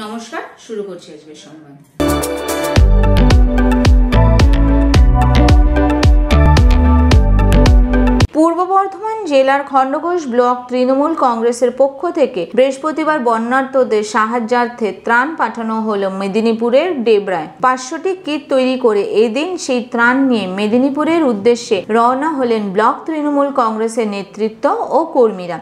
নমস্কার, শুরু করছি এসবিএস সংবাদ। পূর্ব বর্ধমান জেলার খণ্ডঘোষ ব্লক তৃণমূল কংগ্রেসের পক্ষ থেকে বৃহস্পতিবার বন্যার্তদের সাহায্যার্থে ত্রাণ পাঠানো হলো মেদিনীপুরের ডেবরায়। 500টি কিট তৈরি করে এদিন সেই ত্রাণ নিয়ে মেদিনীপুরের উদ্দেশ্যে রওনা হলেন ব্লক তৃণমূল কংগ্রেসের নেতৃত্ব ও কর্মীরা।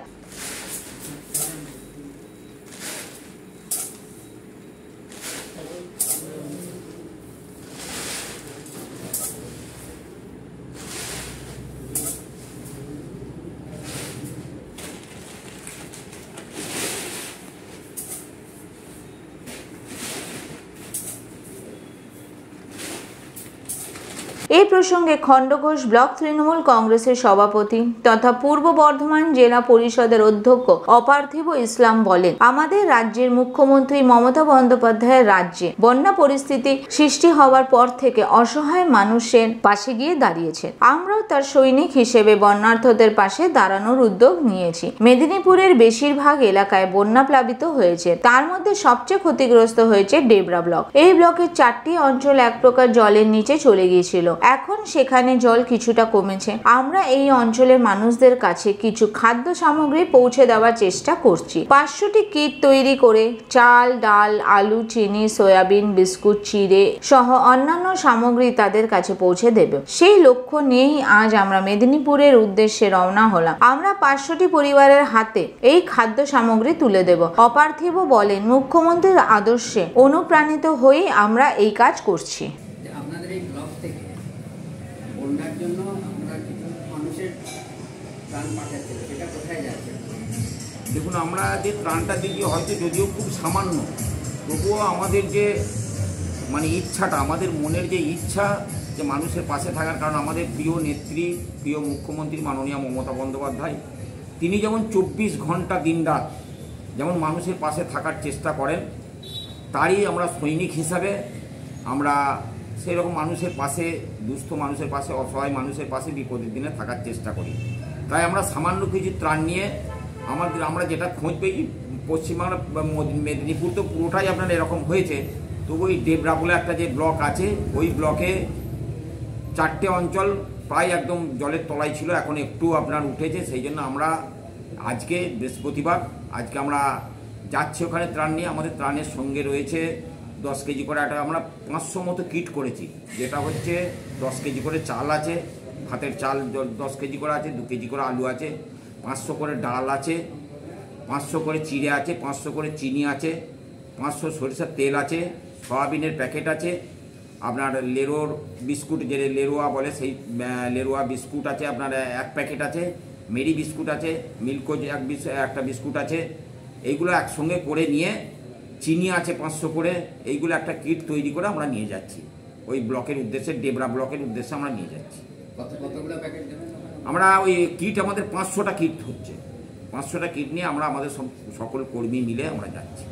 এই প্রসঙ্গে খণ্ডঘোষ ব্লক তৃণমূল কংগ্রেসের সভাপতি তথা পূর্ব বর্ধমান জেলা পরিষদের অধ্যক্ষ অপার্থিব ইসলাম বলেন, আমাদের রাজ্যের মুখ্যমন্ত্রী মমতা বন্দ্যোপাধ্যায়ের রাজ্যে বন্যা পরিস্থিতি সৃষ্টি হওয়ার পর থেকে অসহায় মানুষের পাশে গিয়ে দাঁড়িয়েছে। আমরাও তার সৈনিক হিসেবে বন্যার্থদের পাশে দাঁড়ানোর উদ্যোগ নিয়েছি। মেদিনীপুরের বেশিরভাগ এলাকায় বন্যা প্লাবিত হয়েছে, তার মধ্যে সবচেয়ে ক্ষতিগ্রস্ত হয়েছে ডেবরা ব্লক। এই ব্লকের 4টি অঞ্চল এক প্রকার জলের নিচে চলে গিয়েছিল। এখন সেখানে জল কিছুটা কমেছে। আমরা এই অঞ্চলের মানুষদের কাছে কিছু খাদ্য সামগ্রী পৌঁছে দেওয়ার চেষ্টা করছি। 500টি কিট তৈরি করে চাল, ডাল, আলু, চিনি, সয়াবিন, বিস্কুট, চিড়ে সহ অন্যান্য সামগ্রী তাদের কাছে পৌঁছে দেব। সেই লক্ষ্য নিয়েই আজ আমরা মেদিনীপুরের উদ্দেশ্যে রওনা হলাম। আমরা 500টি পরিবারের হাতে এই খাদ্য সামগ্রী তুলে দেব। অপার্থিব বলেন, মুখ্যমন্ত্রীর আদর্শে অনুপ্রাণিত হয়েই আমরা এই কাজ করছি। আপনাদের এই ব্লক থেকে বন্যার জন্য আমরা কিছু মানুষের ত্রাণ পাঠাচ্ছি, সেটা কোথায় যাচ্ছে? দেখুন, আমরা যে ত্রাণটা দিচ্ছি হয়তো যদিও খুব সামান্য, তবুও আমাদের যে ইচ্ছাটা, আমাদের মনের যে ইচ্ছা যে মানুষের পাশে থাকার, কারণ আমাদের প্রিয় নেত্রী, প্রিয় মুখ্যমন্ত্রী মাননীয় মমতা বন্দ্যোপাধ্যায়, তিনি যেমন 24 ঘন্টা দিনরাত যেমন মানুষের পাশে থাকার চেষ্টা করেন, তারই আমরা সৈনিক হিসাবে আমরা সেই রকম মানুষের পাশে, দুস্থ মানুষের পাশে, অসহায় মানুষের পাশে বিপদের দিনে থাকার চেষ্টা করি। তাই আমরা সামান্য কিছু ত্রাণ নিয়ে আমরা যেটা খোঁজ পেয়েছি, পশ্চিমবাংলা মেদিনীপুর তো পুরোটাই আপনার এরকম হয়েছে, তবু ওই ডেবরা বলে একটা যে ব্লক আছে, ওই ব্লকে 4টে অঞ্চল প্রায় একদম জলের তলায় ছিল, এখন একটু আপনার উঠেছে। সেই জন্য আমরা আজকে বৃহস্পতিবার, আজকে আমরা যাচ্ছি ওখানে ত্রাণ নিয়ে। আমাদের ত্রাণের সঙ্গে রয়েছে 10 কেজি করে একটা, আমরা 500 মতো কিট করেছি, যেটা হচ্ছে 10 কেজি করে চাল আছে, ভাতের চাল 10 কেজি করে আছে, 2 কেজি করে আলু আছে, 500 করে ডাল আছে, 500 করে চিড়ে আছে, 500 করে চিনি আছে, 500 সরিষার তেল আছে, সয়াবিনের প্যাকেট আছে, আপনার লেরোর বিস্কুট, যে লেরোয়া বলে সেই লেরোয়া বিস্কুট আছে আপনার 1 প্যাকেট আছে, মেরি বিস্কুট আছে, মিল্কোজ একটা বিস্কুট আছে। এইগুলো একসঙ্গে করে নিয়ে, চিনি আছে 500 করে, এইগুলো একটা কিট তৈরি করে আমরা নিয়ে যাচ্ছি ওই ব্লকের উদ্দেশ্যে, ডেবরা ব্লকের উদ্দেশ্যে আমরা নিয়ে যাচ্ছি। কতগুলো প্যাকেট দেবেন? আমরা ওই কিট, আমাদের 500টা কিট হচ্ছে, 500টা কিট নিয়ে আমরা আমাদের সকল কর্মী মিলে আমরা যাচ্ছি।